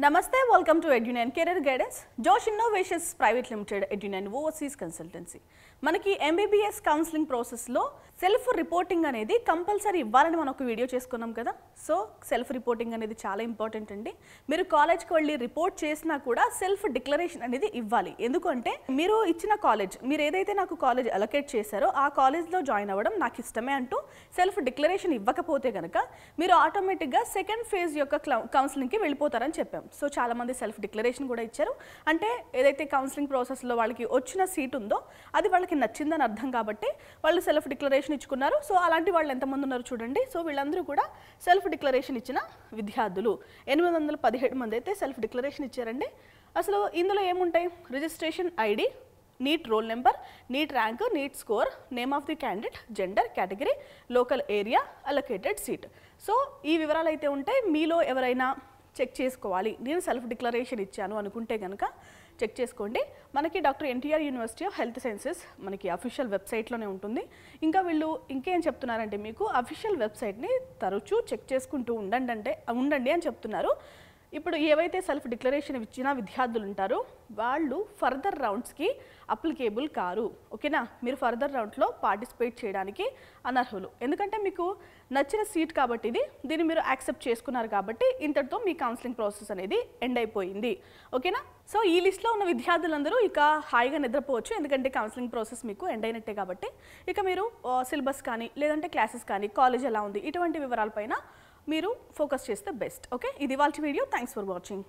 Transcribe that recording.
Namaste, welcome to EduNine Career Guidance. Josh Innovations Private Limited, EduNine Overseas Consultancy. మనకి MBBS counselling ప్రాసెస్లో self reporting అనేది compulsory ఇవ్వాలని మనం ఒక వీడియో చేసుకున్నాం కదా. సో సెల్ఫ్ రిపోర్టింగ్ అనేది చాలా ఇంపార్టెంట్ అండి. మీరు కాలేజ్కి వెళ్ళి రిపోర్ట్ చేసినా కూడా సెల్ఫ్ డిక్లరేషన్ అనేది ఇవ్వాలి. ఎందుకంటే మీరు ఇచ్చిన కాలేజ్, మీరు ఏదైతే నాకు కాలేజ్ అలొకేట్ చేశారో ఆ కాలేజ్లో జాయిన్ అవ్వడం నాకు ఇష్టమే అంటూ సెల్ఫ్ డిక్లరేషన్ ఇవ్వకపోతే కనుక మీరు ఆటోమేటిక్గా సెకండ్ ఫేజ్ యొక్క కౌన్సిలింగ్కి వెళ్ళిపోతారని చెప్పాం. సో చాలామంది సెల్ఫ్ డిక్లరేషన్ కూడా ఇచ్చారు. అంటే ఏదైతే కౌన్సిలింగ్ ప్రాసెస్లో వాళ్ళకి వచ్చిన సీట్ ఉందో అది వాళ్ళకి నచ్చిందని అర్థం కాబట్టి వాళ్ళు సెల్ఫ్ డిక్లరేషన్ ఇచ్చుకున్నారు. సో అలాంటి వాళ్ళు ఎంతమంది ఉన్నారు చూడండి. సో వీళ్ళందరూ కూడా సెల్ఫ్ డిక్లరేషన్ ఇచ్చిన విద్యార్థులు 817 మంది అయితే సెల్ఫ్ డిక్లరేషన్ ఇచ్చారండి. అసలు ఇందులో ఏముంటాయి? Registration ID, NEET roll number, NEET rank, NEET score, name of the candidate, gender, category, local area, allotted seat. So ఈ వివరాలు అయితే ఉంటాయి. మీలో ఎవరైనా చెక్ చేసుకోవాలి, నేను సెల్ఫ్ డిక్లరేషన్ ఇచ్చాను అనుకుంటే కనుక చెక్ చేసుకోండి. మనకి doctor NTR university of health sciences మనకి అఫీషియల్ వెబ్సైట్లోనే ఉంటుంది. ఇంకా వీళ్ళు ఇంకేం చెప్తున్నారంటే మీకు అఫీషియల్ వెబ్సైట్ని తరచూ చెక్ చేసుకుంటూ ఉండండి అని చెప్తున్నారు. ఇప్పుడు ఏవైతే సెల్ఫ్ డిక్లరేషన్ ఇచ్చిన విద్యార్థులు ఉంటారో వాళ్ళు ఫర్దర్ రౌండ్స్కి అప్లికేబుల్ కారు. ఓకేనా? మీరు ఫర్దర్ రౌండ్లో పార్టిసిపేట్ చేయడానికి అనర్హులు. ఎందుకంటే మీకు నచ్చిన సీట్ కాబట్టి దీన్ని మీరు యాక్సెప్ట్ చేసుకున్నారు కాబట్టి ఇంతటితో మీ కౌన్సిలింగ్ ప్రాసెస్ అనేది ఎండ్ అయిపోయింది. ఓకేనా? సో ఈ లిస్ట్లో ఉన్న విద్యార్థులందరూ ఇక హాయిగా నిద్రపోవచ్చు. ఎందుకంటే కౌన్సిలింగ్ ప్రాసెస్ మీకు ఎండ్ అయినట్టే కాబట్టి ఇక మీరు సిలబస్ కానీ లేదంటే క్లాసెస్ కానీ కాలేజ్ ఎలా ఉంది ఇటువంటి వివరాలపైన మీరు ఫోకస్ చేస్తే బెస్ట్. ఓకే, ఇది వాళ్ళ వీడియో. Thanks for watching.